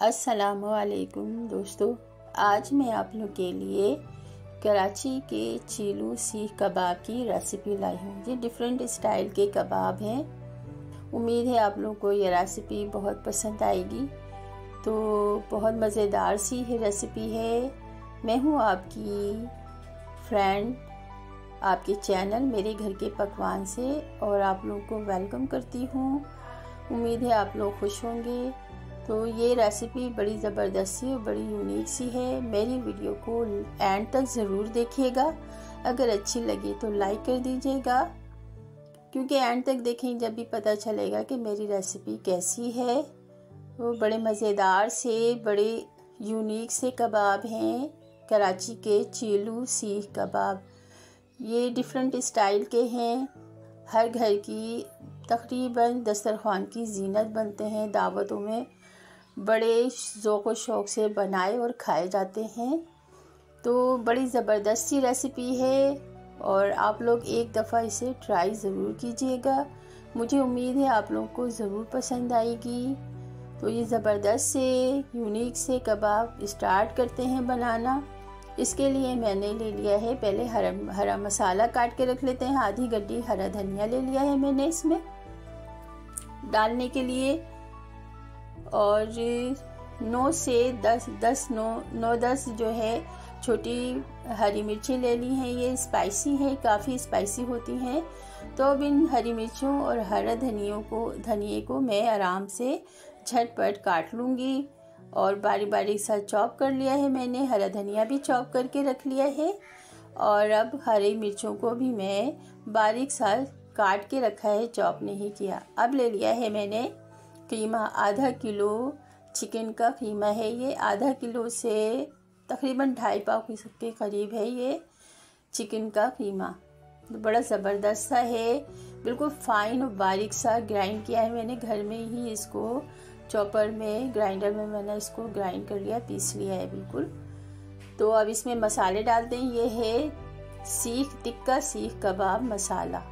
अस्सलामुअलैकुम दोस्तों, आज मैं आप लोग के लिए कराची के चीलू सीख कबाब की रेसिपी लाई हूँ। ये डिफरेंट स्टाइल के कबाब हैं। उम्मीद है आप लोग को ये रेसिपी बहुत पसंद आएगी। तो बहुत मज़ेदार सी रेसिपी है। मैं हूँ आपकी फ्रेंड, आपके चैनल मेरे घर के पकवान से, और आप लोग को वेलकम करती हूँ। उम्मीद है आप लोग खुश होंगे। तो ये रेसिपी बड़ी ज़बरदस्त सी और बड़ी यूनिक सी है। मेरी वीडियो को एंड तक ज़रूर देखिएगा। अगर अच्छी लगे तो लाइक कर दीजिएगा, क्योंकि एंड तक देखें जब भी पता चलेगा कि मेरी रेसिपी कैसी है। वो बड़े मज़ेदार से, बड़े यूनिक से कबाब हैं, कराची के चीलू सीख कबाब। ये डिफरेंट स्टाइल के हैं। हर घर की तकरीबन दस्तरखान की जीनत बनते हैं। दावतों में बड़े ज़ौक़ व शौक़ से बनाए और खाए जाते हैं। तो बड़ी ज़बरदस्त सी रेसिपी है और आप लोग एक दफ़ा इसे ट्राई ज़रूर कीजिएगा। मुझे उम्मीद है आप लोगों को ज़रूर पसंद आएगी। तो ये ज़बरदस्त से यूनिक से कबाब स्टार्ट करते हैं बनाना। इसके लिए मैंने ले लिया है, पहले हरा मसाला काट के रख लेते हैं। आधी गड्डी हरा धनिया ले लिया है मैंने इसमें डालने के लिए, और 9 से 10 जो है छोटी हरी मिर्ची ले ली हैं। ये स्पाइसी है, काफ़ी स्पाइसी होती हैं। तो अब इन हरी मिर्चों और हरा धनिए को मैं आराम से झटपट काट लूँगी। और बारीक बारीक सा चॉप कर लिया है मैंने। हरा धनिया भी चॉप करके रख लिया है। और अब हरी मिर्चों को भी मैं बारीक सा काट के रखा है, चॉप नहीं किया। अब ले लिया है मैंने कीमा। आधा किलो चिकन का कीमा है ये। आधा किलो से तकरीबन 2.5 पाव के करीब है ये चिकन का कीमा। तो बड़ा ज़बरदस्त सा है, बिल्कुल फ़ाइन और बारीक सा ग्राइंड किया है मैंने घर में ही। इसको चॉपर में, ग्राइंडर में मैंने इसको ग्राइंड कर लिया, पीस लिया है बिल्कुल। तो अब इसमें मसाले डालते हैं। ये है सीख टिक्का सीख कबाब मसाला।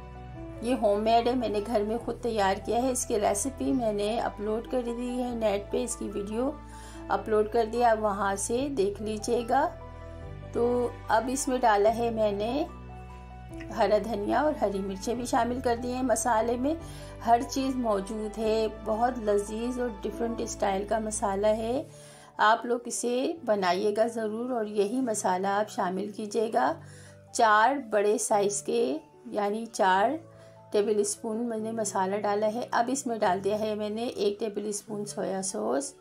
ये होममेड है, मैंने घर में खुद तैयार किया है। इसकी रेसिपी मैंने अपलोड कर दी है नेट पे, इसकी वीडियो अपलोड कर दिया, आप वहाँ से देख लीजिएगा। तो अब इसमें डाला है मैंने हरा धनिया और हरी मिर्चें भी शामिल कर दी हैं मसाले में। हर चीज़ मौजूद है। बहुत लजीज और डिफरेंट स्टाइल का मसाला है। आप लोग इसे बनाइएगा ज़रूर और यही मसाला आप शामिल कीजिएगा। 4 बड़े साइज़ के, यानी 4 टेबल स्पून मैंने मसाला डाला है। अब इसमें डाल दिया है मैंने 1 tablespoon soya sauce.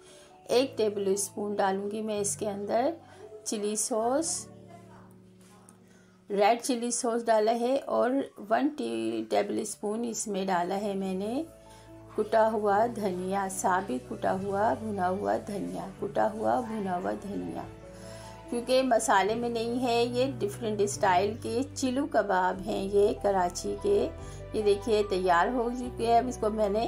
1 tablespoon डालूंगी मैं इसके अंदर chilli sauce, red chilli sauce डाला है। और 1 टेबल स्पून इसमें डाला है मैंने कुटा हुआ धनिया, साबित कुटा हुआ भुना हुआ धनिया। क्योंकि मसाले में नहीं है, ये डिफरेंट स्टाइल के चिलू कबाब हैं ये कराची के। ये देखिए तैयार हो चुके हैं। अब इसको मैंने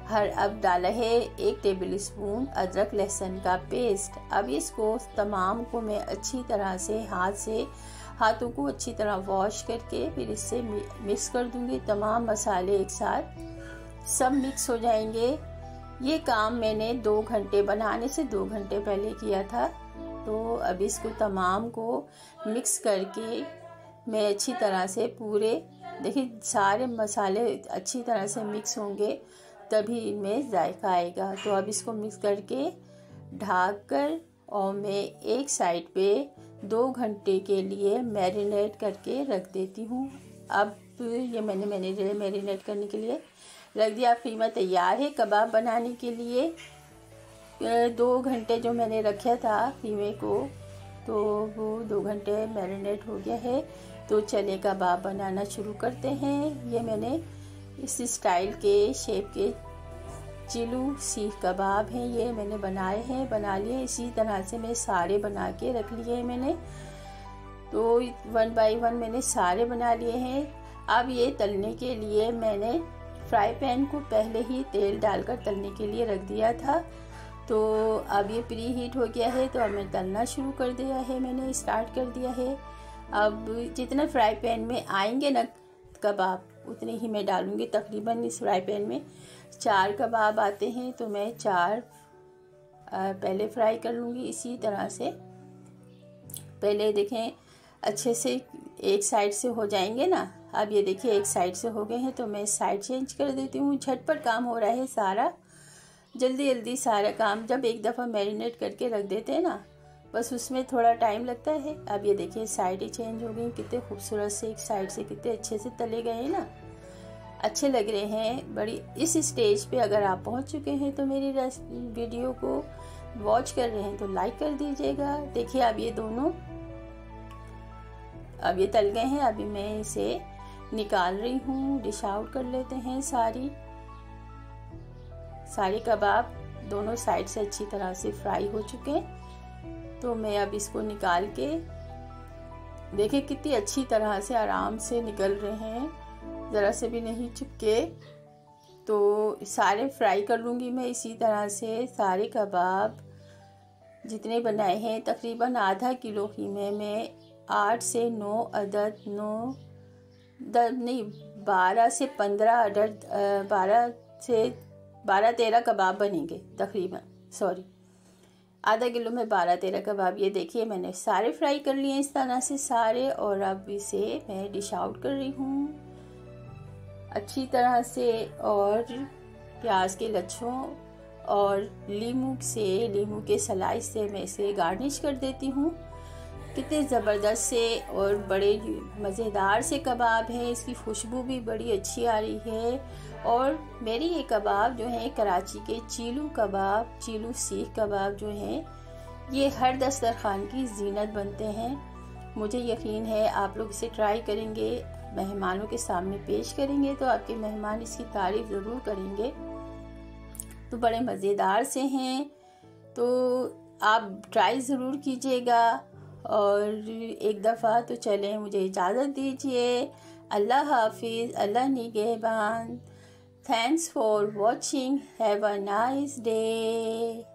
अब डाला है 1 टेबल स्पून अदरक लहसुन का पेस्ट। अब इसको तमाम को मैं अच्छी तरह से हाथों को अच्छी तरह वॉश करके फिर इससे मिक्स कर दूंगी। तमाम मसाले एक साथ सब मिक्स हो जाएंगे। ये काम मैंने 2 घंटे, बनाने से 2 घंटे पहले किया था। तो अब इसको तमाम को मिक्स करके मैं अच्छी तरह से पूरे, देखिए सारे मसाले अच्छी तरह से मिक्स होंगे तभी इनमें जायका आएगा। तो अब इसको मिक्स करके ढक कर और मैं एक साइड पे 2 घंटे के लिए मैरिनेट करके रख देती हूँ। अब ये मैंने मैरिनेट करने के लिए रख दिया। कीमा तैयार है कबाब बनाने के लिए। 2 घंटे जो मैंने रखा था कीमे को, तो वो 2 घंटे मैरिनेट हो गया है। तो चले कबाब बनाना शुरू करते हैं। ये मैंने इस स्टाइल के शेप के चिलू सीख कबाब हैं, ये मैंने बना लिए। इसी तरह से मैं सारे बना के रख लिए हैं मैंने। तो 1 बाय 1 मैंने सारे बना लिए हैं। अब ये तलने के लिए मैंने फ्राई पैन को पहले ही तेल डालकर तलने के लिए रख दिया था। तो अब ये प्री हीट हो गया है। तो अब मैं तलना शुरू कर दिया है, मैंने स्टार्ट कर दिया है। अब जितना फ्राई पैन में आएंगे ना कबाब, उतने ही मैं डालूँगी। तकरीबन इस फ्राई पैन में 4 कबाब आते हैं, तो मैं 4 पहले फ्राई कर लूँगी इसी तरह से। पहले देखें अच्छे से एक साइड से हो जाएंगे ना। अब ये देखिए एक साइड से हो गए हैं तो मैं साइड चेंज कर देती हूँ। झटपट काम हो रहा है सारा, जल्दी जल्दी सारा काम। जब एक दफ़ा मैरिनेट करके रख देते हैं ना, बस उसमें थोड़ा टाइम लगता है। अब ये देखिए साइड ही चेंज हो गई, कितने खूबसूरत से एक साइड से कितने अच्छे से तले गए हैं ना, अच्छे लग रहे हैं बड़ी। इस स्टेज पे अगर आप पहुंच चुके हैं तो मेरी वीडियो को वॉच कर रहे हैं तो लाइक कर दीजिएगा। देखिए अब ये दोनों अब ये तल गए हैं। अभी मैं इसे निकाल रही हूँ, डिश आउट कर लेते हैं। सारे कबाब दोनों साइड से अच्छी तरह से फ्राई हो चुके हैं। तो मैं अब इसको निकाल के, देखिए कितनी अच्छी तरह से आराम से निकल रहे हैं, ज़रा से भी नहीं चिपके। तो सारे फ्राई कर लूँगी मैं इसी तरह से। सारे कबाब जितने बनाए हैं, तकरीबन आधा किलो कीमे में 8 से 9 अदद 12 से 15 अदद 12-13 कबाब बनेंगे तकरीबन। सॉरी, आधा किलो में 12-13 कबाब। ये देखिए मैंने सारे फ्राई कर लिए इस तरह से सारे। और अब इसे मैं डिश आउट कर रही हूँ अच्छी तरह से। और प्याज के लच्छों और लीमू के स्लाइस से मैं इसे गार्निश कर देती हूँ। कितने ज़बरदस्त से और बड़े मज़ेदार से कबाब हैं। इसकी खुशबू भी बड़ी अच्छी आ रही है। और मेरी ये कबाब जो है कराची के चीलू सीख कबाब जो हैं, ये हर दस्तरखान की जीनत बनते हैं। मुझे यकीन है आप लोग इसे ट्राई करेंगे, मेहमानों के सामने पेश करेंगे तो आपके मेहमान इसकी तारीफ़ ज़रूर करेंगे। तो बड़े मज़ेदार से हैं, तो आप ट्राई ज़रूर कीजिएगा। और एक दफ़ा तो चलें, मुझे इजाज़त दीजिए। अल्लाह हाफिज़, अल्लाह निगहबान। Thanks for watching, have a nice day.